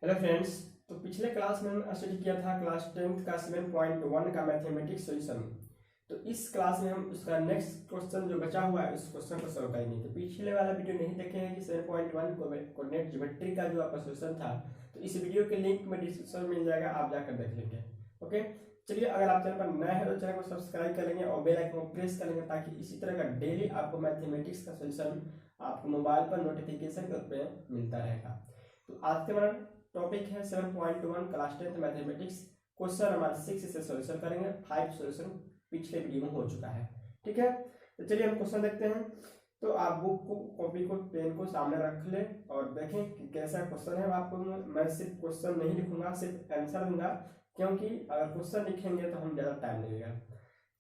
Hello friends. तो पिछले class में हम स्टडी किया था क्लास 10th का 7.1 का मैथमेटिक्स सॉल्यूशन। तो इस क्लास में हम उसका नेक्स्ट क्वेश्चन जो बचा हुआ है उस क्वेश्चन को सॉल्व करेंगे। तो पिछले वाला वीडियो नहीं देखे हैं कि 7.1 कोऑर्डिनेट ज्योमेट्री का जो आपका सॉल्यूशन था, तो इस वीडियो के लिंक में डिस्क्रिप्शन में मिल जाएगा, आप जाकर देख लेंगे। ओके, चलिए अगर आप चैनल पर नए हैं तो चैनल को सब्सक्राइब कर लेंगे और बेल आइकन को प्रेस कर लेंगे ताकि इसी तरह का डेली आपको मैथमेटिक्स का सॉल्यूशन आपको मोबाइल पर नोटिफिकेशन के रूप में मिलता रहेगा। तो आज के हमारा टॉपिक है 7.1 class 10th mathematics, question number 6 से सॉल्यूशन करेंगे। 5 सॉल्यूशन पिछले वीडियो में हो चुका है। ठीक है, तो चलिए हम क्वेश्चन देखते हैं। तो आप बुक को, कॉपी को, पेन को सामने रख ले और देखें कि कैसा क्वेश्चन है। आपको मैं सिर्फ क्वेश्चन नहीं लिखूंगा, सिर्फ आंसर दूंगा, क्योंकि अगर क्वेश्चन लिखेंगे तो हम ज़्यादा टाइम लगेगा।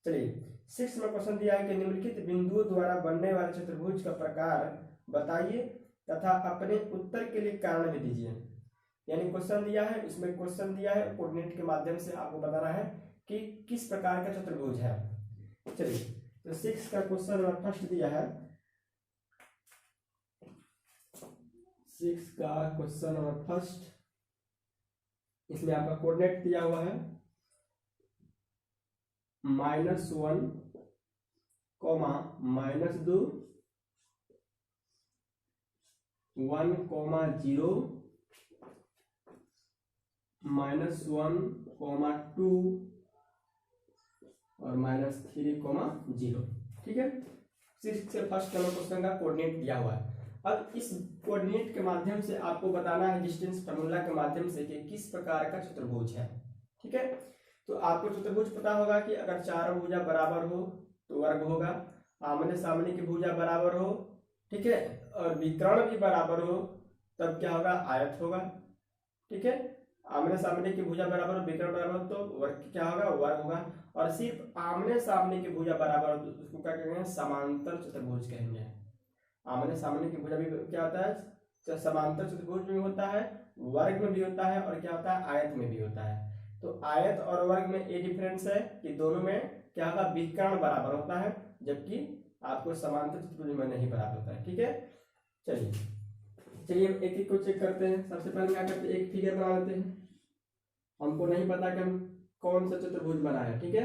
चलिए 6 में क्वेश्चन दिया है कि निम्नलिखित बिंदुओं द्वारा बनने वाले चतुर्भुज का प्रकार बताइए तथा अपने उत्तर के लिए कारण भी दीजिए। यानी क्वेश्चन दिया है, इसमें क्वेश्चन दिया है, कोऑर्डिनेट के माध्यम से आपको बताना है कि किस प्रकार का चतुर्भुज है। चलिए तो 6 का क्वेश्चन नंबर फर्स्ट दिया है। 6 का क्वेश्चन नंबर फर्स्ट, इसमें आपका कोऑर्डिनेट दिया हुआ है -1, -2, 1, 0, -1, -2 और -3, 0। ठीक है, 6 से फर्स्ट नंबर क्वेश्चन का कोऑर्डिनेट दिया हुआ है। अब इस कोऑर्डिनेट के माध्यम से आपको बताना है डिस्टेंस फार्मूला के माध्यम से कि किस प्रकार का चतुर्भुज है। ठीक है, तो आपको चतुर्भुज पता होगा कि अगर चार भुजा बराबर हो तो वर्ग होगा, आमने सामने की भुजा बराबर हो, ठीक है, और विकर्ण भी बराबर हो तब क्या होगा, आयत होगा। ठीक है, आमने सामने की भुजा बराबर हो, विकर्ण बराबर हो तो वर्ग क्या होगा, वर्ग होगा। और सिर्फ आमने सामने की भुजा बराबर हो तो उसको क्या कहेंगे, समांतर चतुर्भुज कहेंगे। आमने सामने की भुजा भी क्या होता है, समांतर चतुर्भुज में होता है, वर्ग में भी होता है और क्या होता है, आयत में भी होता है। तो आयत और वर्ग में ये डिफरेंस है कि दोनों में क्या होगा, विकर्ण बराबर होता है, जबकि आपको समांतर चतुर्भुज में नहीं बराबर होता है। ठीक है, चलिए एक एक को चेक करते हैं। सबसे पहले क्या करते हैं, एक फिगर बना लेते हैं। हमको नहीं पता कि हम कौन सा चतुर्भुज बनाए हैं। ठीक है,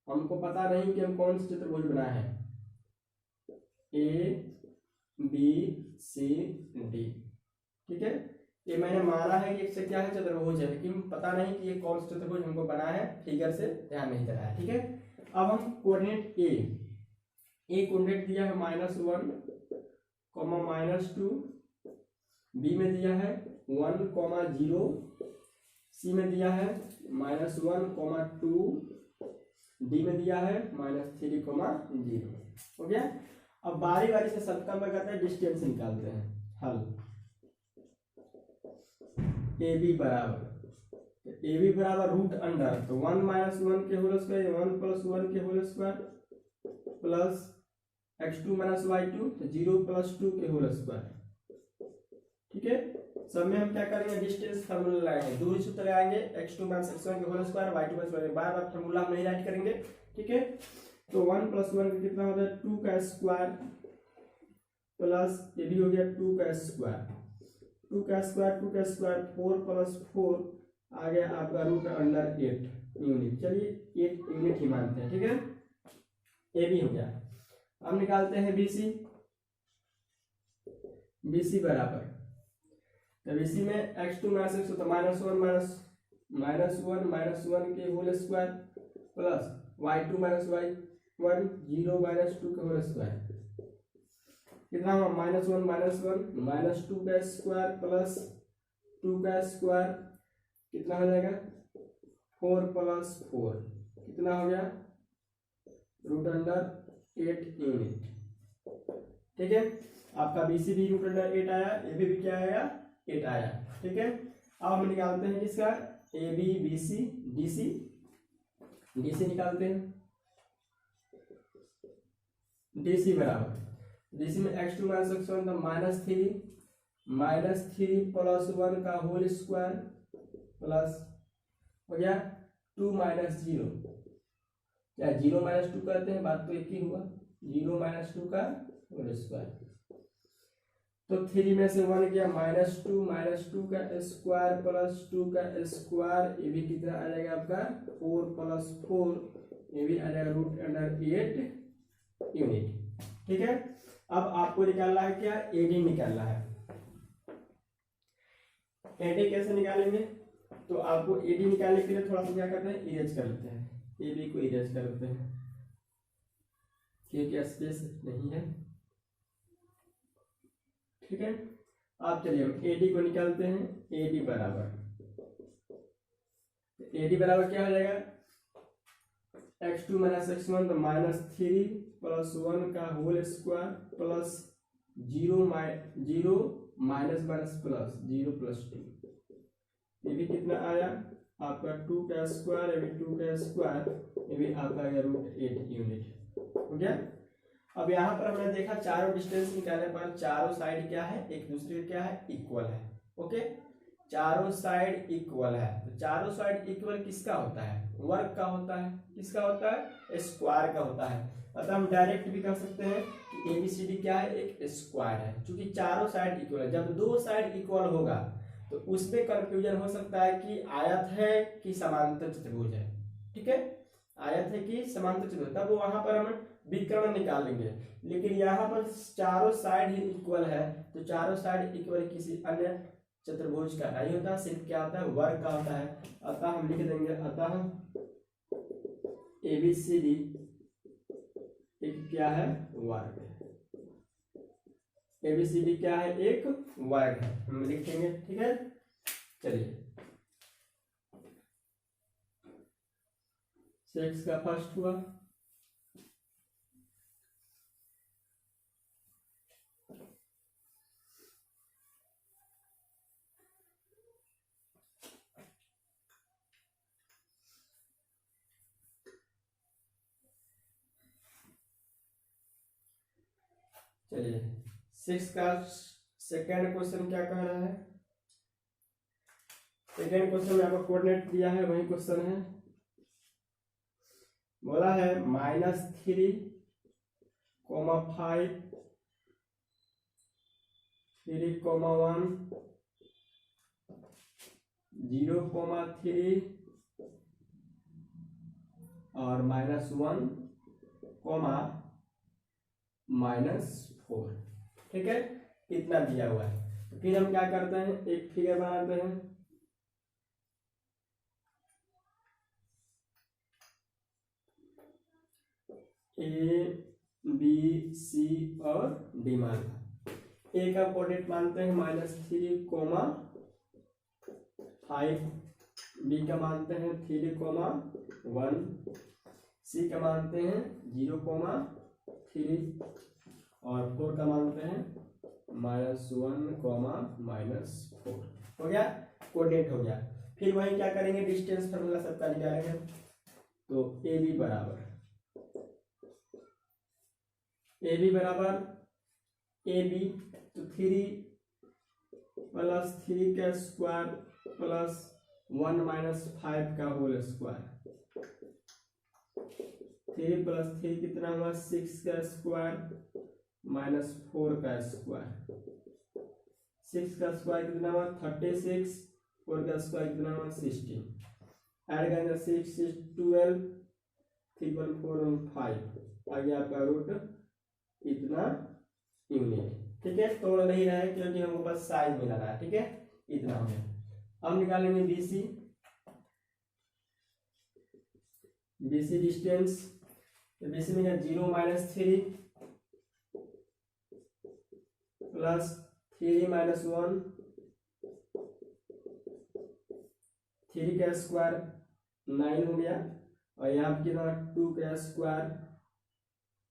हमको पता नहीं कि हम कौन सा चतुर्भुज बनाए हैं, ABCD। ठीक है, ये मैंने माना है कि इससे क्या है, चतुर्भुज है, लेकिन पता नहीं कि ये कौन सा चतुर्भुज हमको बना है, फिगर से ध्यान नहीं दे रहा है। ठीक है, अब हम कोऑर्डिनेट ए कोऑर्डिनेट दिया है -1, -2, बी में दिया है 1, 0, सी में दिया है -1, 2, डी में दिया है -3, 0। हो गया। अब बारी बारी से सबका में करते हैं, डिस्टेंस निकालते हैं। हल AB बराबर, AB बराबर रूट अंडर, तो 1 - 1 के होल स्क्वायर, 1 + 1 के whole square plus x2 - y2, तो 0 + 2 के होल स्क्वायर। ठीक है, सब में हम क्या करेंगे, डिस्टेंस फार्मूला लगाएंगे, दूरी सूत्र लगाएंगे, x2 - x1 के होल स्क्वायर, y2 - y2, बार बार फार्मूला हम नहीं राइट करेंगे। ठीक है, तो 1 + 1 कितना होता है, 2 का स्क्वायर प्लस ये भी हो गया 2 का स्क्वायर, 2 का स्क्वायर 4 + 4 आ गया आपका रूट अंडर 8 यूनिट। चलिए 8 यूनिट ही मानते हैं। ठीक है, ये भी हो गया। अब निकालते हैं BC बराबर, तो BC में x2 - x तो -1 के whole square plus y2 - y1 0 - 2 के होल स्क्वायर, कितना हुआ, -1 -2 का स्क्वायर प्लस 2 का स्क्वायर, कितना हो जाएगा, 4 + 4 कितना हो गया, रूट अंडर 8 यूनिट। ठीक है, आपका BC भी रूट अंडर 8 आया, AB भी क्या आएगा, 8 आया। ठीक है, अब हम निकालते हैं इसका AB BC DC निकालते हैं। DC बराबर, DC में x2 - x1 तो -3 + 1 का होल स्क्वायर प्लस हो गया 2 - 0, या 0 - 2 करते हैं, बात तो एक ही हुआ, 0 - 2 का होल स्क्वायर तो 3 में से 1 गया -2 का स्क्वायर प्लस 2 का स्क्वायर, ये भी कितना आ जाएगा आपका 4 प्लस 4, ये भी आ जाएगा √8 यूनिट। ठीक है, अब आपको निकालना है क्या, एडी निकालना है। एडी कैसे निकालेंगे, तो आपको एडी निकालने के लिए थोड़ा सा क्या करते हैं, इरेज कर लेते हैं, एबी को इरेज कर लेते हैं क्योंकि स्पेस नहीं है। ठीक है, आप चलिए हम एडी को निकालते हैं। एडी बराबर क्या हो जाएगा, x2 माइनस x1 तो -3 प्लस 1 का whole square plus 0 minus minus plus 0 plus 2, ये भी कितना आया आपका 2 का स्क्वायर, ये भी 2 का स्क्वायर, ये भी आपका आ गया √8 यूनिट। हो गया। अब यहाँ पर हमने देखा चारों डिस्टेंस निकालने पर चारों साइड क्या है, एक दूसरे क्या है, इक्वल है। ओके, चारों साइड इक्वल है, तो चारों साइड इक्वल किसका होता है, वर्ग का होता है। किसका होता है, स्क्वायर का होता है। अतः हम डायरेक्ट भी कर सकते हैं कि एबीसीडी क्या है, एक स्क्वायर है, क्योंकि चारों साइड इक्वल है। जब दो साइड इक्वल होगा तो उसमें कंफ्यूजन हो सकता है कि आयत है कि समांतर चतुर्भुज है। ठीक है, आयत है कि समांतर चतुर्भुज, तब वहां पर हम विकर्ण निकाल लेंगे। लेकिन यहाँ पर चारों साइड ही इक्वल है, तो चारों साइड इक्वल किसी अन्य चतुर्भुज का नहीं होता, सिर्फ क्या होता है, वर्ग का होता है। अतः हम लिख देंगे, अतः एबीसीडी एक क्या है, वर्ग है। एबीसीडी क्या है, एक वर्ग है, हम लिखेंगे। ठीक है, चलिए 6 का फर्स्ट हुआ। चलिए 6 का सेकेंड क्वेश्चन क्या कह रहा है। सेकेंड क्वेश्चन में आपको कोऑर्डिनेट दिया है, वही क्वेश्चन है। बोला है -3, 5, 3, 1, 0, 3 और -1, -4। ठीक है, इतना दिया हुआ है। तो फिर हम क्या करते हैं, एक फिगर बनाते हैं। ए बी सी और डी मानता, ए का कोऑर्डिनेट मानते हैं -3, 5, बी का मानते हैं 3, 1, सी का मानते हैं 0, 3 और 4 का मानते हैं -1, -4। हो गया, कोऑर्डिनेट हो गया। फिर वही क्या करेंगे, डिस्टेंस फार्मूला सबका निकालेंगे। तो ए बी बराबर ए बी, तो 3 प्लस 3 का स्क्वायर प्लस 1 माइनस 5 का होल स्क्वायर, 3 प्लस 3 कितना हुआ, 6 का स्क्वायर माइनस 4 का स्क्वायर, 6 का स्क्वायर कितना हुआ 36, 4 का स्क्वायर कितना हुआ 16, ऐड करेंगे 6 6 12, 3 1 4 1 5, आ गया आपका रूट इतना यूनिट। ठीक है, तोड़ नहीं रहा है क्योंकि हमको बस साइज मिला रहा है। ठीक है, इतना हो गया। अब निकालेंगे बीसी, बीसी डिस्टेंस, तो बीसी में 0 -3 प्लस 3 -1, 3 का स्क्वायर 9 हो गया, और यहाँ पे कितना 2 का स्क्वायर,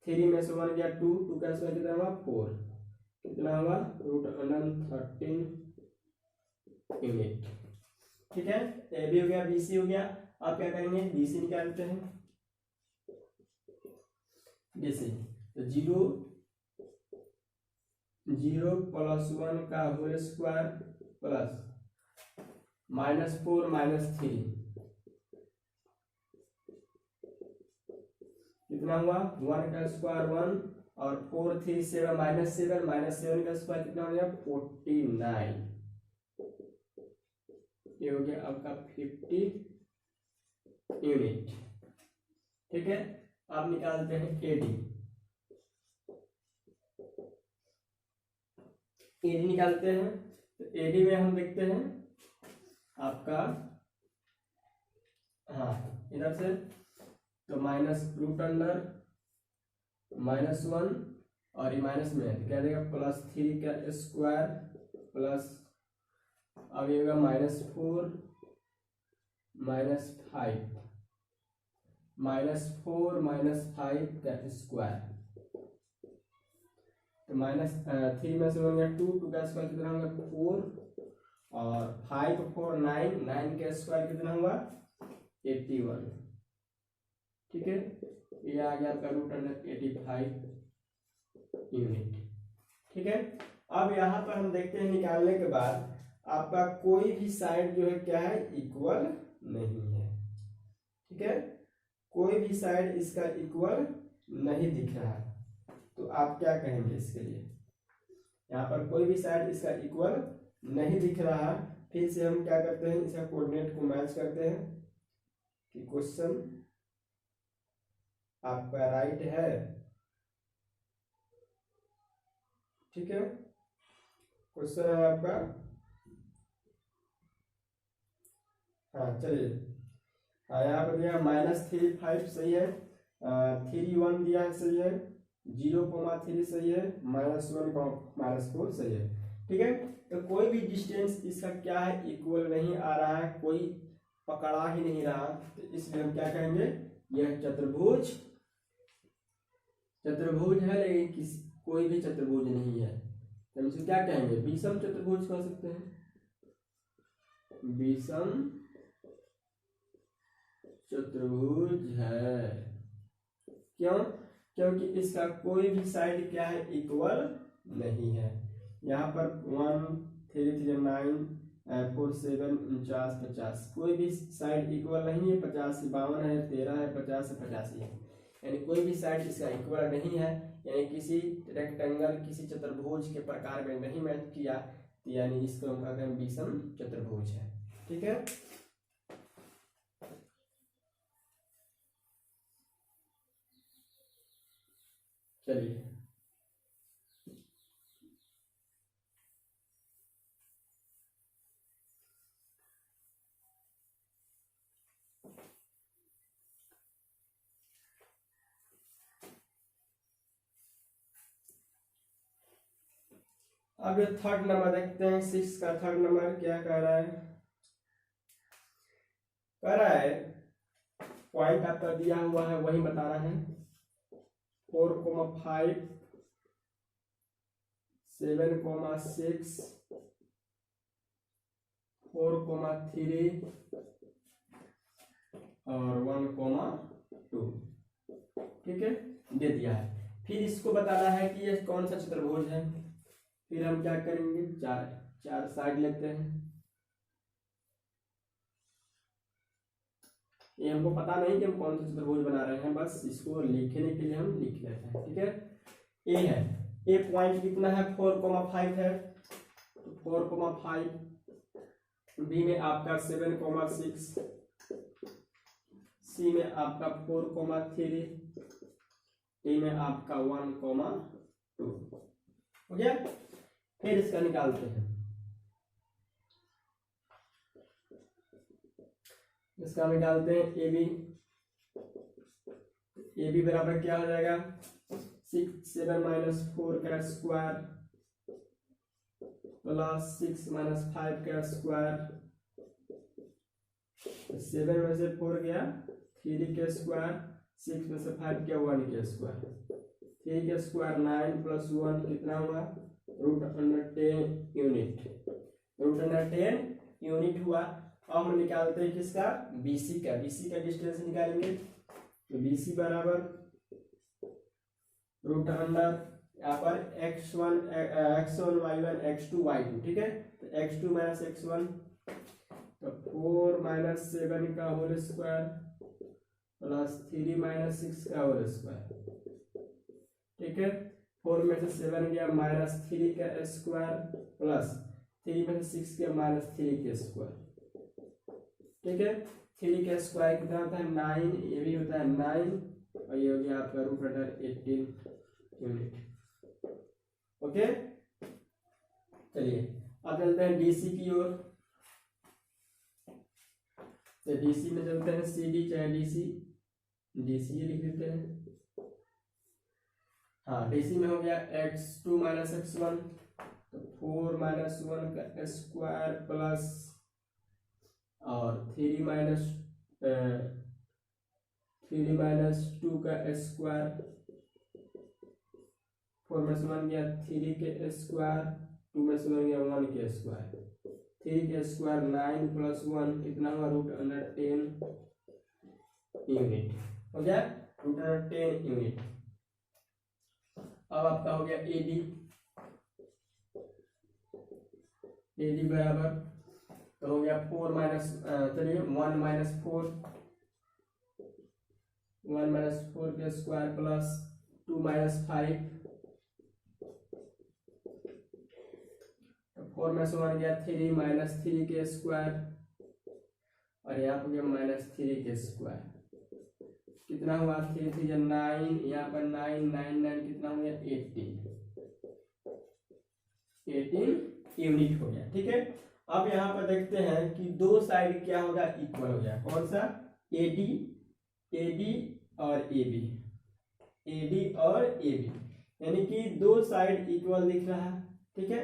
3 में से 1 गया 2, 2 का स्क्वायर कितना हुआ 4, कितना हुआ √13 यूनिट। ठीक है, ए बी हो गया, बी सी हो गया। अब क्या करेंगे, बी सी निकालते हैं। बी सी तो 0 प्लस 1 का होल स्क्वायर प्लस -4 -3 कितना हुआ 1 का स्क्वायर 1 और 4 3 7 -7 का स्क्वायर कितना हो गया 49। ये हो गया आपका 50 यूनिट। ठीक है, अब निकालते हैं एडी। एडी निकालते हैं तो एडी में हम देखते हैं आपका, हाँ इधर से तो -√अंडर -1 और ये माइनस में तो क्या देगा +3 का स्क्वायर प्लस, अब ये होगा -4 -5 -4 -5 का स्क्वायर, तो -3 में से हो गया 2 का स्क्वायर कितना होगा 4 और 5 4 9 का स्क्वायर कितना हुआ 81। ठीक है, ये आ गया आपका √85 यूनिट। ठीक है, अब यहाँ पर हम देखते हैं निकालने के बाद आपका कोई भी साइड जो है क्या है इक्वल नहीं है। ठीक है, कोई भी साइड इसका इक्वल नहीं दिख रहा है, तो आप क्या कहेंगे इसके लिए, यहाँ पर कोई भी साइड इसका इक्वल नहीं दिख रहा। फिर से हम क्या करते हैं, इसका कोऑर्डिनेट को मैच करते हैं कि क्वेश्चन आपका राइट है। ठीक है, क्वेश्चन है आपका, हाँ चलिए, हाँ यहाँ पर दिया -3 5 सही है, 3 1 दिया है सही है, 0,3 सही है, -1 -4 सही है। ठीक है, तो कोई भी डिस्टेंस इसका क्या है इक्वल नहीं आ रहा है, कोई पकड़ा ही नहीं रहा, तो इसलिए हम क्या कहेंगे यह चतुर्भुज है, लेकिन कोई भी चतुर्भुज नहीं है, तो हम इसे क्या कहेंगे विषम चतुर्भुज कह सकते हैं, विषम चतुर्भुज है। क्यों? क्योंकि इसका कोई भी साइड क्या है इक्वल नहीं है। यहाँ पर 1 3 3 9 4 7 49 50 कोई भी साइड इक्वल नहीं है, 50 52 है, 13 है, 50 है, 85 है, यानी कोई भी साइड इसका इक्वल नहीं है, यानी किसी रेक्टेंगल किसी चतुर्भुज के प्रकार में नहीं मैच किया, तो यानी इसको हम कहते हैं विषम चतुर्भुज है। ठीक है, चलिए अब ये थर्ड नंबर देखते हैं, 6 का थर्ड नंबर क्या कह रहा है, कह रहा है पॉइंट आपका दिया हुआ है वही बताना है, 4,5 7,6 4,3 और 1,2। ठीक है, दे दिया है। फिर इसको बताना है कि ये कौन सा चतुर्भुज है। फिर हम क्या करेंगे, चार साइड लेते हैं, ये हमको पता नहीं कि हम कौन सा चतुर्भुज बना रहे हैं, बस इसको लिखने के लिए हम लिख लेते हैं। ठीक है, ए है, ए पॉइंट कितना है 4,5 है, तो 4,5, बी में आपका 7,6, सी में आपका 4,3, डी में आपका 1,2 हो गया। फिर इसका निकालते हैं, इसका निकालते हैं ए बी बराबर क्या हो जाएगा 6 7 -4 का स्क्वायर प्लस 6 -5 का स्क्वायर, 7 में से 4 गया 3 के स्क्वायर, 6 में से 5 गया 1 के स्क्वायर, 3 के स्क्वायर 9 + 1 कितना हुआ √10 यूनिट, √10 यूनिट हुआ। अब हम निकालते हैं किसका BC का, BC का डिस्टेंस निकालेंगे, तो BC बराबर √, यहाँ पर x1 y1 x2 y2। ठीक है, तो x2 - x1 तो 4 - 7 का होल स्क्वायर प्लस 3 - 6 का होल स्क्वायर। ठीक ठीक है। 4 में से 7 गया -3 का स्क्वायर प्लस 3 में से 6 गया -3 का स्क्वायर, ठीक है। 3 का स्क्वायर कितना होता है 9, ये भी होता है 9 और ये हो गया आपका √18 यूनिट। ओके, चलिए अब चलते हैं डीसी की ओर। तो डीसी में चलते हैं सीडी चाहे डीसी, डीसी लिख देते हैं। हाँ, डीसी में हो गया x2 - x1, तो 4 - 1 का स्क्वायर प्लस और 3 - 2 का स्क्वायर, 4 में से 1 गया 3 के स्क्वायर, 2 में से 1 गया 1 के स्क्वायर, 3 के स्क्वायर 9 प्लस 1 कितना हुआ √10 यूनिट, हो गया √10 यूनिट। अब आपका हो गया एडी, एडी बराबर तो हो गया 4 माइनस चलिए 1 - 4, 1 - 4 के स्क्वायर प्लस 2 - 5, 4 में से 1 गया 3 -3 के स्क्वायर और यहाँ पर गया -3 के स्क्वायर, कितना हुआ 3 3 9, यहाँ पर 9 9 9 कितना हो गया 18 यूनिट हो गया, ठीक है। अब यहाँ पर देखते हैं कि दो साइड क्या होगा इक्वल हो गया, कौन सा एडी, एडी और एबी, एडी और एबी, यानी कि दो साइड इक्वल दिख रहा है, ठीक है।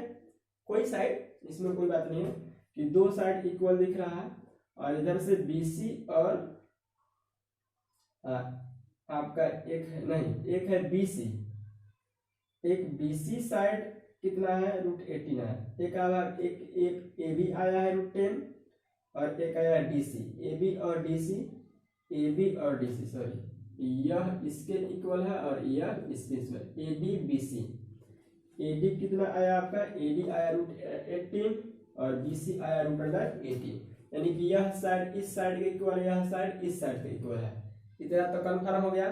कोई साइड इसमें कोई बात नहीं है कि दो साइड इक्वल दिख रहा है और इधर से बीसी और आपका एक है नहीं, एक है बीसी, एक बीसी साइड कितना है √18 है, एक आया एक एबी आया है √10 और एक आया डीसी, एबी और डीसी, एबी और डीसी सॉरी, यह इसके इक्वल है और यह इसके इक्वल, एडी बीसी, एडी कितना आया आपका, एडी आया √18 और बीसी आया √18, यानी कि यह साइड इस साइड के इक्वल है, यह साइड इस साइड के इक्वल है, इतना तो कंफर्म हो गया।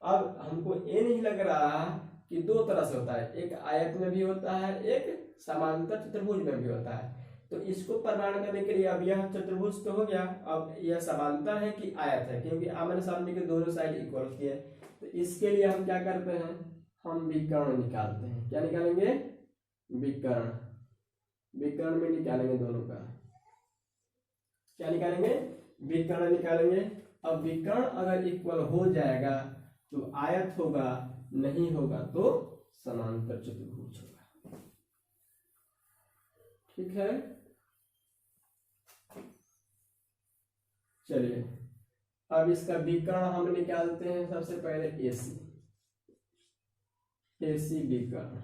अब हमको ये नहीं लग रहा कि दो तरह से होता है, एक आयत में भी होता है, एक समांतर चतुर्भुज में भी होता है, तो इसको प्रमाण करने के लिए अब यह चतुर्भुज तो हो गया, अब यह समांतर है कि आयत है, क्योंकि आमने सामने के दोनों साइड इक्वल होती है, तो इसके लिए हम क्या करते हैं, हम विकर्ण निकालते हैं। क्या निकालेंगे, विकर्ण, विकर्ण में निकालेंगे दोनों का, क्या निकालेंगे, विकर्ण निकालेंगे। अब विकर्ण अगर इक्वल हो जाएगा तो आयत होगा, नहीं होगा तो समांतर चतुर्भुज होगा, ठीक है। चलिए अब इसका विकर्ण हम निकालते हैं, सबसे पहले एसी, एसी विकर्ण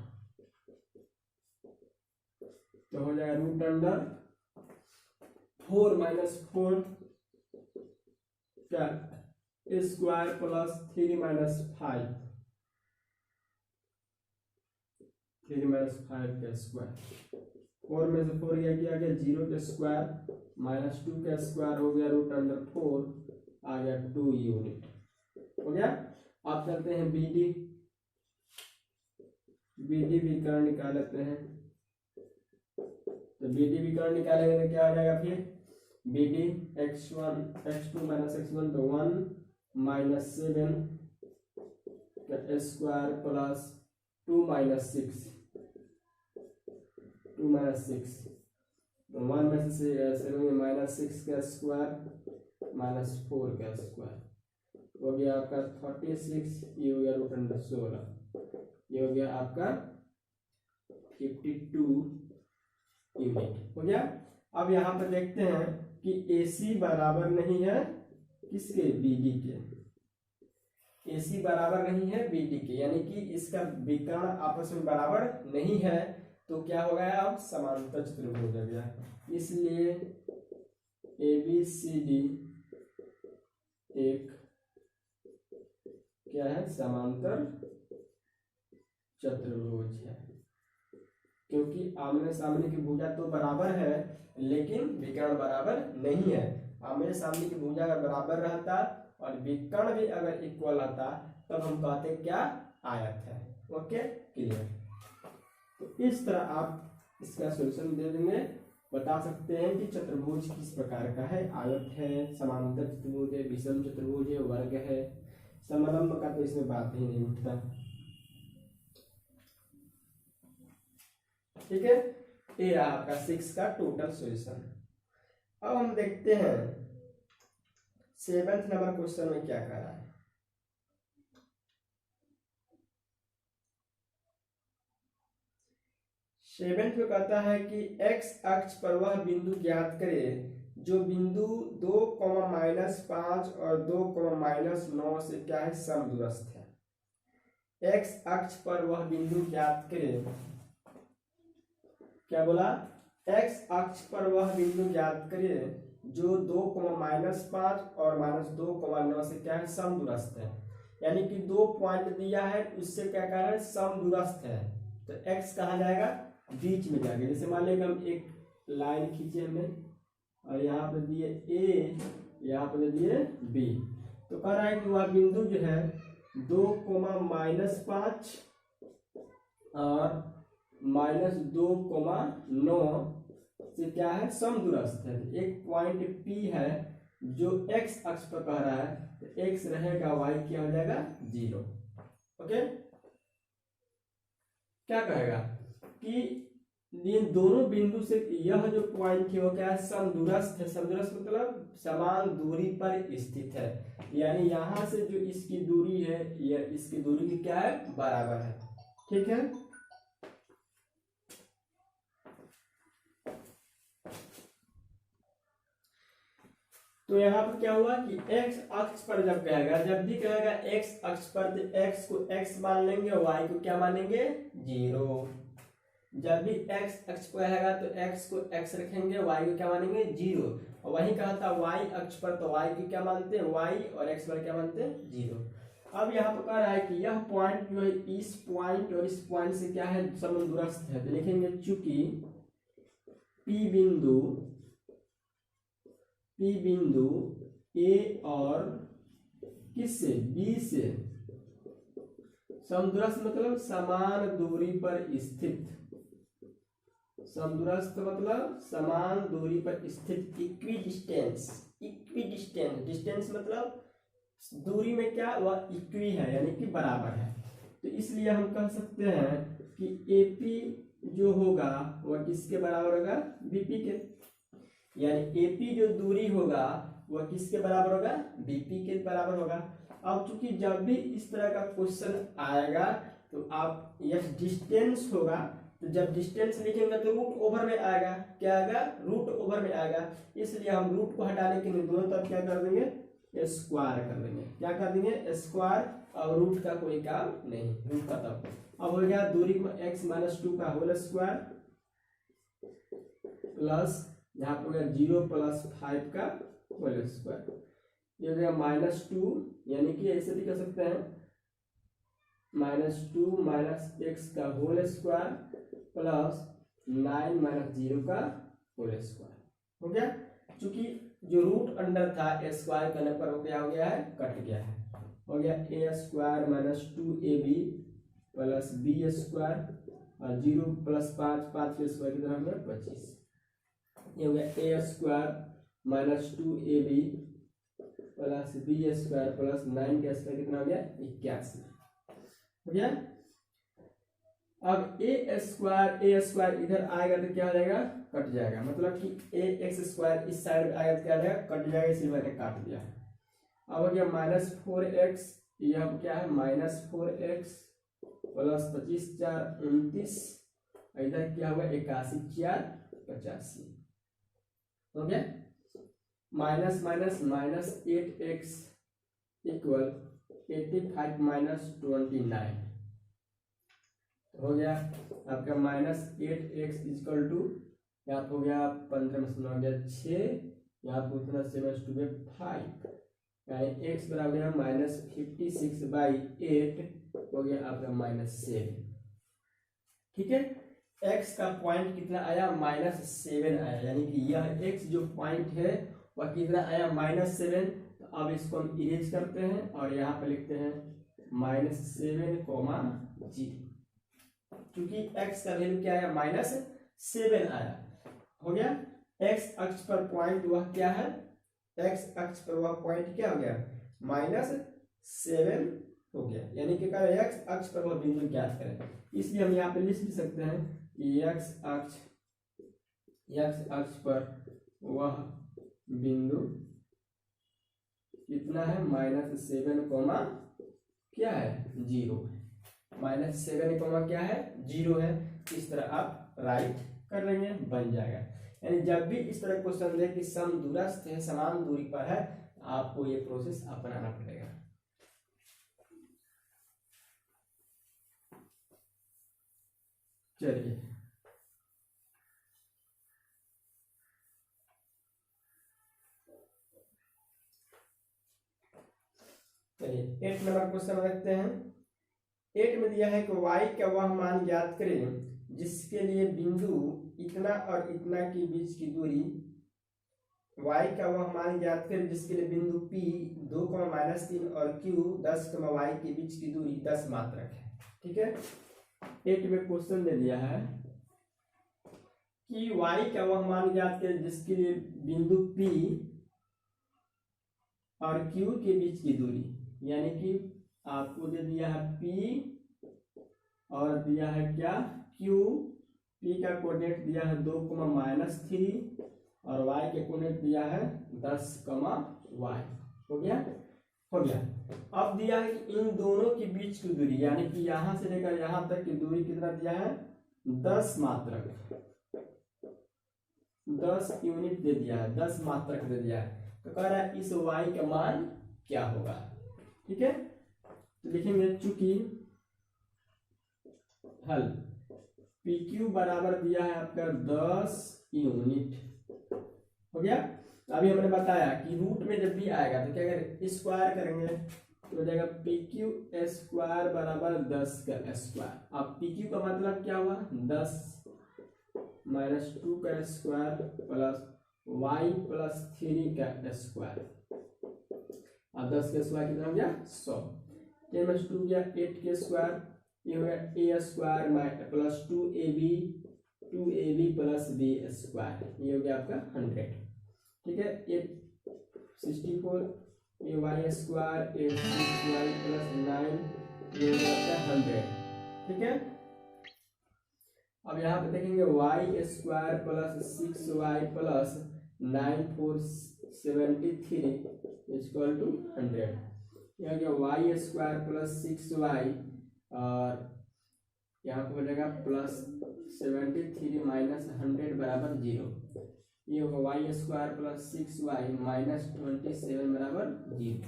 तो हो जाएगा √4 - 4 क्या स्क्वायर प्लस 3 - 5, 3 - 5 का स्क्वायर, 4 में से 4 गया क्या गया 0 के स्क्वायर -2 का स्क्वायर हो गया √4 आ गया 2 यूनिट, हो गया। आप चलते हैं बीडी, बीडी विकर्ण निकाल लेते हैं, तो बीडी विकर्ण निकालेंगे तो क्या आ जाएगा फिर बीडी x1 x2 - x1 तो 1 - 7 का स्क्वायर प्लस 2 - 6, 2 - 6 तो 1 में से 7 में -6 का स्क्वायर -4 का स्क्वायर हो गया आपका 36, ये हो गया √16, ये हो गया आपका 52 यूनिट, हो गया। अब यहाँ पर देखते हैं कि AC बराबर नहीं है किसके, BD के, AC बराबर नहीं है BD के, यानी कि इसका विकर्ण आपस में बराबर नहीं है, तो क्या हो गया अब समांतर चतुर्भुज हो गया, इसलिए ABCD एक क्या है समांतर चतुर्भुज है, क्योंकि आमने सामने की भुजा तो बराबर है लेकिन विकर्ण बराबर नहीं है। आमने सामने की भुजा अगर बराबर रहता और विकर्ण भी अगर इक्वल आता तब हम कहते हैं क्या, आयत है। Okay, clear. तो इस तरह आप इसका सॉल्यूशन दे देंगे, बता सकते हैं कि चतुर्भुज किस प्रकार का है, आयत है, समांतर चतुर्भुज है, विषम चतुर्भुज है, वर्ग है। समलंब का तो इसमें बात ही नहीं उठता। ठीक है, ये रहा आपका 6 का टोटल सॉल्यूशन। अब हम देखते हैं 7th नंबर क्वेश्चन में क्या कह रहा है। सेवेंथ में कहता है कि एक्स अक्ष पर वह बिंदु ज्ञात करे जो बिंदु 2,-5 और 2,-9 से क्या है, समदूरस्थ है। एक्स अक्ष पर वह बिंदु ज्ञात करे, क्या बोला, एक्स अक्ष पर वह बिंदु ज्ञात करे जो 2,-5 और -2,9 से क्या है, समदूरस्थ है। यानी कि 2 पॉइंट दिया है, उससे क्या कह रहा है, समदूरस्थ है। तो एक्स कहाँ जाएगा, बीच में जाएगा। जैसे मान लेंगे हम एक लाइन खींचे हमने और यहाँ पे दिए ए, यहाँ पे दिए बी, तो कह रहा है कि वह बिंदु जो है 2,-5 और -2,9 से क्या है, समदूरस्थ है। एक पॉइंट पी है जो एक्स अक्ष पर कह रहा है, तो एक्स रहेगा, वाई क्या हो जाएगा, 0। ओके, क्या कहेगा कि इन दोनों बिंदु से यह जो पॉइंट है वो क्या है, समदूरस्थ है। समदूरस्थ मतलब समान दूरी पर स्थित है, यानी यहां से जो इसकी दूरी है यह इसकी दूरी की क्या है, बराबर है। ठीक है, तो यहाँ पर क्या हुआ कि x अक्ष पर जब कहेगा, जब भी कहेगा x अक्ष पर, तो x को x मान लेंगे, y को क्या मानेंगे, 0। जब भी x अक्ष पर रहेगा तो x को x रखेंगे, y को क्या मानेंगे, 0। और वही कहा था y अक्ष पर, तो y को क्या मानते हैं, y, और x पर क्या मानते हैं, 0। अब यहाँ पर कह रहा है कि यह पॉइंट जो है इस पॉइंट और इस पॉइंट से क्या है, समदूरस्थ है। तो लिखेंगे चूंकि P बिंदु A और किससे, B से समदूरस्थ मतलब समान दूरी पर स्थित, समदूरस्थ मतलब समान दूरी पर स्थित, इक्विडिस्टेंस। डिस्टेंस मतलब दूरी में क्या, वह इक्वी है, यानी कि बराबर है। तो इसलिए हम कह सकते हैं कि AP जो होगा वह किसके बराबर होगा, BP के। यानी AP जो दूरी होगा वह किसके बराबर होगा, BP के बराबर होगा। अब चूंकि जब भी इस तरह का क्वेश्चन आएगा तो आप यह डिस्टेंस होगा, तो जब डिस्टेंस लिखेंगे तो रूट ओवर में आएगा, क्या आएगा, रूट ओवर में आएगा। इसलिए हम रूट को हटाने के लिए दोनों तरफ क्या कर देंगे, स्क्वायर कर देंगे। क्या कर देंगे, स्क्वायर, और रूट का कोई काम नहीं, रूट का तब। अब हो गया दूरी को x-2 का होल स्क्वायर प्लस यहाँ पर हो गया 0 + 5 का होल स्क्वायर, ये हो गया -2, यानी कि ऐसे भी कर सकते हैं -2 - x का होल स्क्वायर प्लस 9 - 0 का होल स्क्वायर। हो गया, चूंकि जो रूट अंडर था स्क्वायर करने पर हो गया है, कट गया है। हो गया a² - 2ab प्लस b² और 0 + 5 के स्क्वायर की तरह हो गया 25। ये हो गया a² - 2ab plus b² plus 9 का स्क्वायर कितना हो गया, 81। हो गया। अब a² इधर आएगा तो क्या हो जाएगा, कट जाएगा, मतलब कि ax² इस साइड में आएगा तो क्या हो जाएगा, कट जाएगा, इसलिए मैंने काट दिया। अब हो गया -4x, यह क्या है, -4x प्लस 25 × 4 = 29, इधर क्या होगा, 81 × 4 = 85। हो गया, माइनस माइनस -8x = 85 - 29 हो गया आपका -8x = यहाँ पे हो गया 15 में हो गया 6, यहाँ पे उतना 7 × 2 = 5, यानी x बराबर है -56/8 हो गया आपका -7। ठीक है, x का पॉइंट कितना आया, -7 आया, यानी कि यह x जो पॉइंट है वह कितना आया, -7। तो अब इसको हम इरेज करते हैं और यहाँ पे लिखते हैं -7, क्योंकि x का वैल्यू क्या है -7 आया। हो गया। x अक्ष पर पॉइंट वह क्या है, x अक्ष पर वह पॉइंट क्या हो गया -7 हो गया, यानी कि x अक्ष पर वह बिंदु ज्ञात करें। इसलिए हम यहाँ पे लिख भी सकते हैं कि x अक्ष पर वह बिंदु कितना है -7, क्या है 0, -7, क्या है 0 है। इस तरह आप राइट कर लेंगे, बन जाएगा। यानी जब भी इस तरह क्वेश्चन दे कि सम दूरस्थ है, समान दूरी पर है, आपको ये प्रोसेस अपनाना पड़ेगा। चलिए चलिए 8 नंबर क्वेश्चन रखते हैं। 8 में दिया है कि y का वह मान ज्ञात करें जिसके लिए बिंदु इतना और इतना के बीच की दूरी, y का वह मान ज्ञात करें जिसके लिए बिंदु P 2, -3 और Q 10, y के बीच की दूरी 10 मात्रक है। ठीक है। 8 में क्वेश्चन दे दिया है कि y का वह मान ज्ञात करें जिसके लिए बिंदु P और Q के बीच की दूरी, यानी कि आपको दे दिया है P और दिया है क्या Q। P का कोऑर्डिनेट दिया है 2, -3 और y के कोऑर्डिनेट दिया है 10, y। हो गया। अब दिया है कि इन दोनों के बीच की दूरी, यानी कि यहां से लेकर यहां तक की दूरी कितना दिया है 10 मात्रक, 10 यूनिट दे दिया है, 10 मात्रक दे दिया है। तो कह रहा है इस y का मान क्या होगा। ठीक है, तो लिखेंगे चूंकि हल PQ बराबर दिया है आपका 10 यूनिट। हो गया। अभी हमने बताया कि रूट में जब भी आएगा तो क्या करें, स्क्वायर करेंगे, तो हो जाएगा PQ स्क्वायर बराबर 10 का स्क्वायर। अब PQ का मतलब क्या हुआ 10 -2 का स्क्वायर प्लस y + 3 का स्क्वायर। अब 10 का स्क्वायर कितना हो गया 100। 10 - 2 गया 8 के स्क्वायर, ये हो गया a square plus 2ab plus b square, ये हो गया आपका 100। ठीक है। 64 ay स्क्वायर 6y प्लस 9, ये हो जाता है 100। ठीक है। अब यहाँ पे देखेंगे y square plus 6y plus 9 4 73 equal to 100। यह गया y स्क्वायर प्लस 6y और यहाँ पे हो जाएगा प्लस 73 माइनस 100 बराबर 0। ये होगा y square plus 6y minus 27 बराबर 0।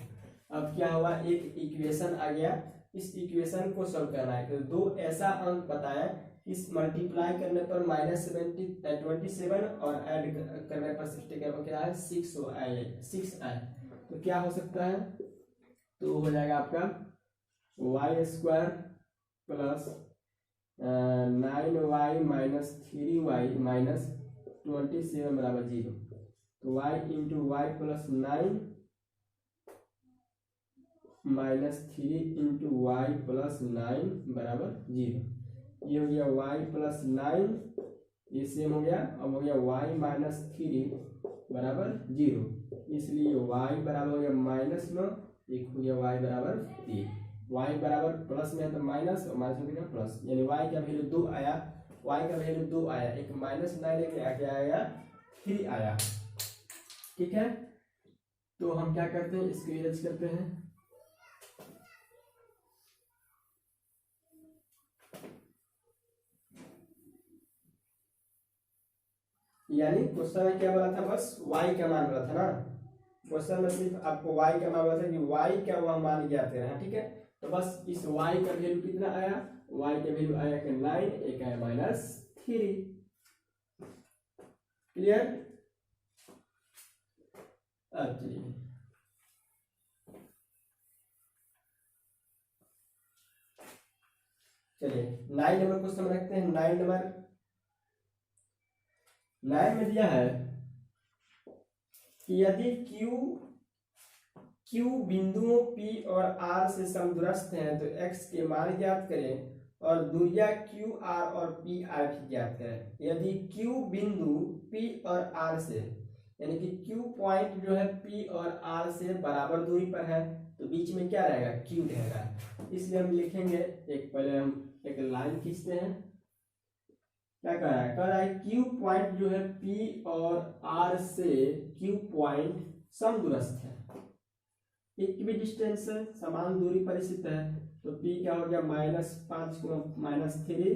अब क्या हुआ, एक इक्वेशन आ गया, इस इक्वेशन को सॉल्व करना है। तो दो ऐसा अंक बताया, इस मल्टीप्लाई करने पर -27 और ऐड करने पर 60 क्या है 6 आए। तो क्या हो सकता है, तो हो जाएगा आपका y square plus 9y minus 3y minus 27 बराबर 0। तो y into y plus 9 minus 3 into y plus 9 बराबर 0। ये हो गया y प्लस 9, ये सेम हो गया। अब हो गया y माइनस 3 बराबर 0, इसलिए y बराबर हो गया -9, एक हो गया y बराबर 3। y बराबर प्लस में है तो माइनस और माइनस में प्लस, यानी y का वैल्यू 2 आया, y का वैल्यू 2 आया, एक -9 लेके आके आया 3 आया। ठीक है। तो हम क्या करते हैं, इसको इरेज करते हैं। यानी क्वेश्चन में क्या बोला था, बस y का मान बोला था ना। क्वेश्चन में सिर्फ आपको y का मान बोला था कि y का वह मान ज्ञात करना है। ठीक है। तो बस इस y का वैल्यू कितना आया, y का वैल्यू आया कि 9, एक आया -3। क्लियर। अब चलिए 9 नंबर क्वेश्चन रखते हैं। 9 नंबर 9 में दिया है कि यदि Q बिंदुओं P और R से समदूरस्थ हैं तो x के मान ज्ञात करें और दूरियां QR और PR भी ज्ञात करें। यदि Q बिंदु P और R से यानी कि Q पॉइंट जो है P और R से बराबर दूरी पर है तो बीच में क्या रहेगा, Q रहेगा। इसलिए हम लिखेंगे, पहले हम एक लाइन खींचते हैं। क्या कह रहा है Q पॉइंट जो है P और R से Q पॉइंट समदूरस्थ है, एक भी डिस्टेंस है, समान दूरी पर स्थित है। तो P क्या हो गया -5 को -3,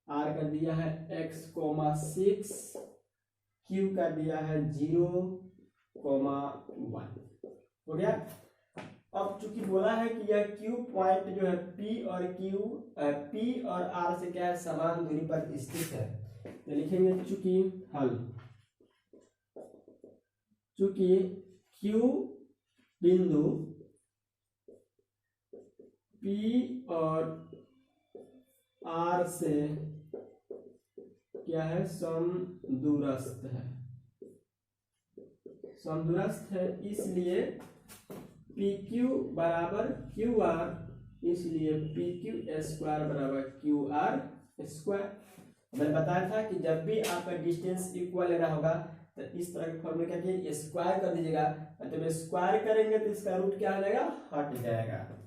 R का दिया है x,6, Q का दिया है 0,1 हो गया। अब चूंकि बोला है कि यह Q पॉइंट जो है P और R से क्या है, समान दूरी पर स्थित है, तो लिखेंगे चूंकि Q बिंदु P और R से क्या है, समदूरस्थ है, इसलिए PQ बराबर QR, इसलिए PQ स्क्वायर बराबर QR स्क्वायर। मैंने बताया था कि जब भी आपका डिस्टेंस इक्वल लेना होगा तो इस तरह के फॉर्मूले क्या किए, स्क्वायर कर दीजिएगा। मतलब स्क्वायर करेंगे तो इसका रूट क्या हो जाएगा, हट जाएगा।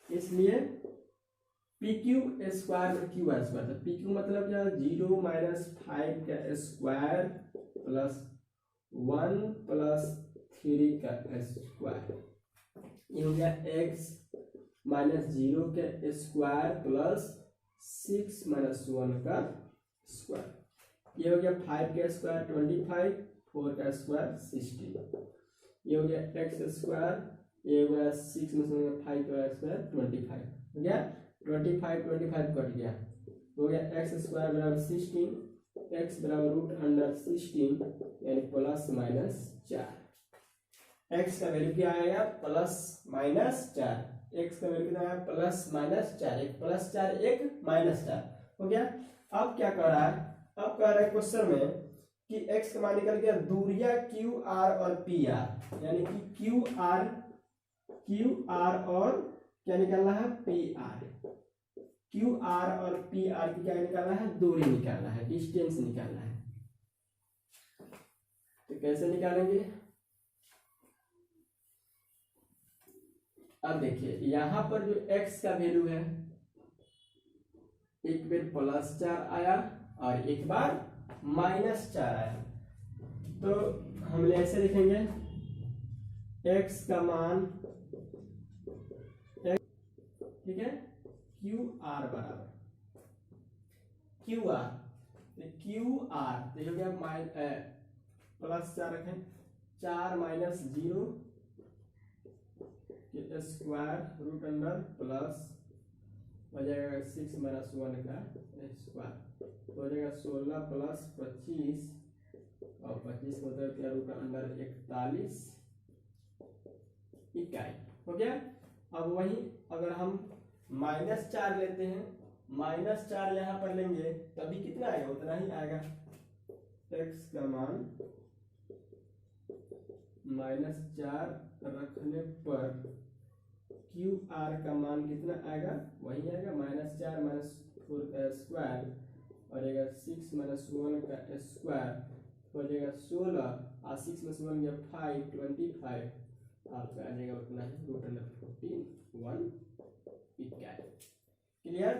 इसलिए PQ स्क्वायर में QR स्क्वायर, तो PQ मतलब क्या, 0 - 5 का स्क्वायर प्लस 1 + 3 का स्क्वायर, ये हो गया x - 0 के स्क्वायर प्लस 6 - 1 का स्क्वायर, ये हो गया 5 का स्क्वायर 25, 4 का स्क्वायर 16, ये हो गया x स्क्वायर, ये हो गया 6 में से 5 का स्क्वायर 25 हो गया, 25 कट गया, हो गया x स्क्वायर बराबर 16, x बराबर √16 यानी ±4। x का वैल्यू क्या आएगा, +-4, x का वैल्यू कितना है, +-4, एक +4 एक -4 हो गया। अब क्या कर रहा है, अब कह रहा है क्वेश्चन में कि x का मान निकल गया, दूरियां QR और PR, यानी कि QR और क्या निकालना है, PR, QR और PR की क्या निकालना है, दूरी निकालना है, डिस्टेंस निकालना है। तो कैसे निकालेंगे, अब देखिए यहां पर जो x का वैल्यू है, एक बार +4 आया और एक बार -4 आया, तो हम ऐसे लिखेंगे x का मान, ठीक है, QR बराबर QR, QR तो हो गया +4 रखें, 4 - 0 के स्क्वायर प्लस हो जाएगा 6 - 1 का स्क्वायर, हो जाएगा 16 + 25 और 25 मतलब क्या, √41 इकाई हो गया। अब वही अगर हम -4 लेते हैं, -4 यहाँ पर लेंगे तभी कितना आएगा, उतना ही आएगा, x का मान -4 रखने पर QR का मान कितना आएगा, वही आएगा -4 - 4 का स्क्वायर और 6 - 1 का स्क्वायर हो जाएगा 16 और 6 में से 1 गया 5, 25 आपका आ जाएगा उतना ही √14 इकाई। क्लियर,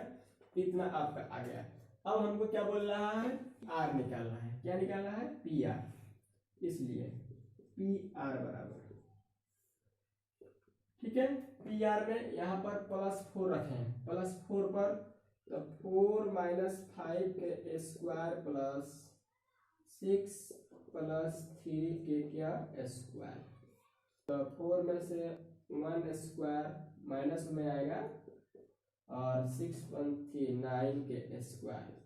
इतना आपका आ गया। अब हमको क्या बोल रहा है, R निकालना है, क्या निकालना है, PR, इसलिए PR बराबर, ठीक है, PR में यहाँ पर +4 रखे हैं, +4 पर तो 4 - 5 के स्क्वायर प्लस 6 + 3 के क्या स्क्वायर, तो 4 में से 1 स्क्वायर माइनस में आएगा और 6 × 3 9 के स्क्वायर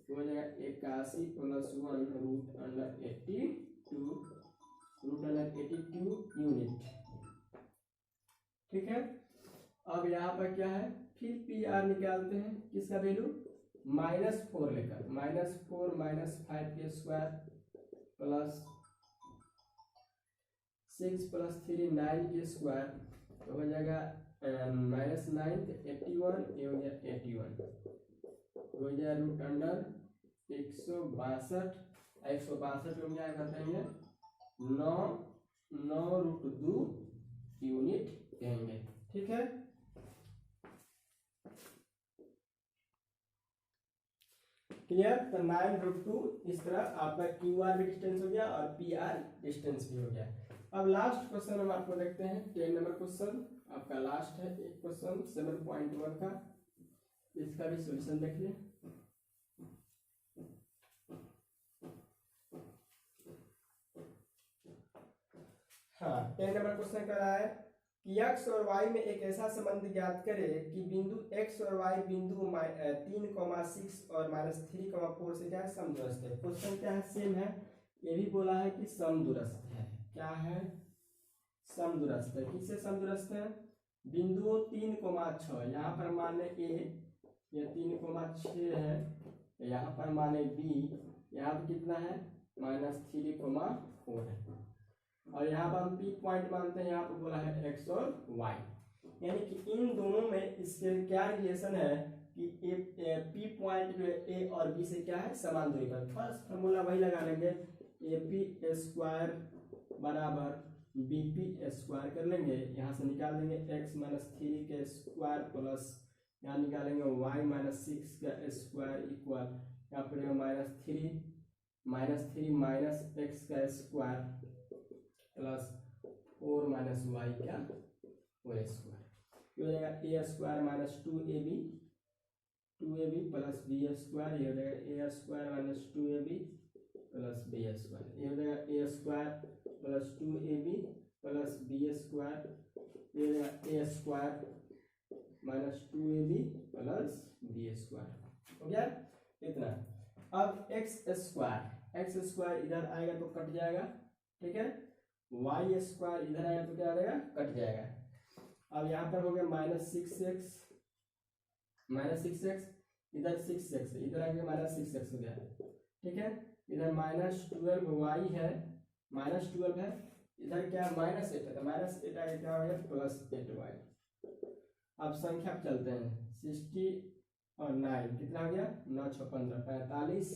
हो जाएगा 81 + 1 √82 यूनिट, ठीक है। अब यहाँ पर क्या है, फिर PR निकालते हैं, किसका वैल्यू, -4 लेकर, -4 - 5 के स्क्वायर प्लस 6 + 3 9 के स्क्वायर तो हो जाएगा -9 81, ये हो गया 81, हो गया रूट अंडर 162, 162 को क्या करते हैं 9√2 यूनिट कहेंगे। ठीक है, क्लियर। तो 9√2 इस तरह आपका QR भी डिस्टेंस हो गया और PR डिस्टेंस भी हो गया। अब लास्ट क्वेश्चन हम आपको देखते हैं 10 नंबर क्वेश्चन आपका लास्ट है, एक क्वेश्चन 7.1 का, इसका भी सॉल्यूशन देख लें। हाँ, 10 नंबर क्वेश्चन कर रहा है कि x और y में एक ऐसा संबंध ज्ञात करें कि बिंदु x और y बिंदु 3,6 और -3,4 से क्या है समदूरस्थ है। क्वेश्चन क्या है सेम है, ये भी बोला है कि समदूरस्थ है। क्या है, समदूरस्थ है। किससे समदूरस्थ है, बिंदुओं 3,6 यहाँ पर माने a, ये 3,6 है, यहाँ पर माने b, यहाँ पर कितना है -3,4 है, और यहाँ पर हम पी पॉइंट मानते हैं, यहाँ पर बोला है x और y, यानी कि इन दोनों में इसके क्या रिलेशन है कि पी पॉइंट जो है ए और बी से क्या है समान दूरी पर। फर्स्ट फॉर्मूला वही लगा लेंगे, AP² बराबर BP² कर लेंगे, यहाँ से निकाल देंगे x - 3 के स्क्वायर प्लस यहाँ निकालेंगे y - 6 का स्क्वायर इक्वल यहाँ पर -3 - x का स्क्वायर प्लस 4 - y का होल स्क्वायर, ये हो जाएगा a² - 2ab प्लस b², ये हो जाएगा a² - 2ab प्लस b², ये हो जाएगा a² plus 2ab plus b², ये हो जाएगा a² - 2ab प्लस b², हो गया इतना। अब x² इधर आएगा तो कट जाएगा, ठीक है, y² इधर आएगा तो क्या आ जाएगा कट जाएगा। अब यहाँ पर हो गया -6x इधर 6x इधर आ गया -6x हो गया, ठीक है। इधर -12y है, -12 है, इधर क्या -8 है तो -8 आगे क्या हो गया +8y। अब संख्या पे चलते हैं, 60 और 9 कितना हो गया 9 6 15 45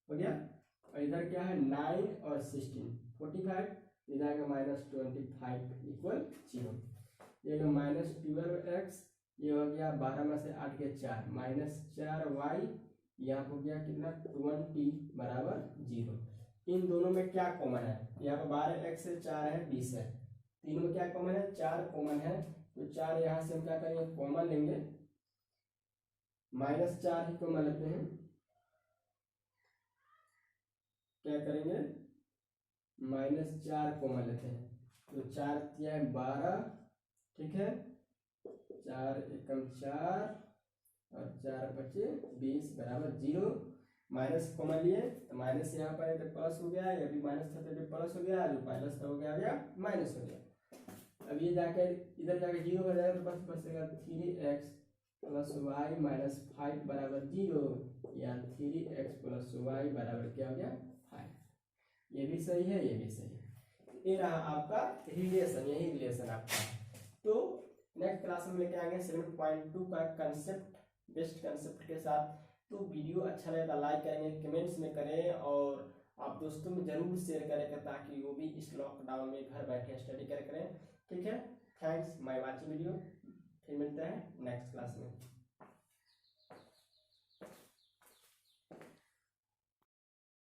हो गया, और इधर क्या है 9 और 16 45, इधर आएगा -25 इक्वल 0, ये -12x, ये हो गया 12 में से 8 के 4 -4y, यहाँ हो गया कितना 20 बराबर 0। इन दोनों में क्या कॉमन है, यहाँ पर 12x से 4 है 20 है, तीनों में क्या कॉमन है 4 कॉमन है, तो 4 यहाँ से हम क्या करेंगे कॉमन लेंगे, -4 ही कॉमन लेते हैं, क्या करेंगे -4 कॉमन लेते हैं, तो 4 किया है 12, ठीक है, 4 एकम 4 और 4 बचे 20 बराबर 0। माइनस कॉमन लिए तो माइनस यहाँ पर है तो प्लस हो गया, ये भी माइनस था तो भी प्लस हो गया, जो माइनस था हो गया माइनस हो गया। अब ये जाकर इधर जाकर 0 हो जाएगा तो बस बचेगा 3x प्लस वाई माइनस 5 बराबर 0, या 3x प्लस वाई बराबर क्या हो गया 5। ये भी सही है, ये भी सही है, ये रहा आपका रिलेशन, यही रिलेशन आपका। तो नेक्स्ट क्लास में लेके आएंगे 7.2 का कंसेप्ट, बेस्ट कंसेप्ट के साथ। तो वीडियो अच्छा लगे तो लाइक करेंगे, कमेंट्स में करें, और आप दोस्तों में जरूर शेयर करेंगे ताकि वो भी इस लॉकडाउन में घर बैठे स्टडी करें। ठीक है, थैंक्स माय वाचिंग वीडियो, फिर मिलते हैं नेक्स्ट क्लास में।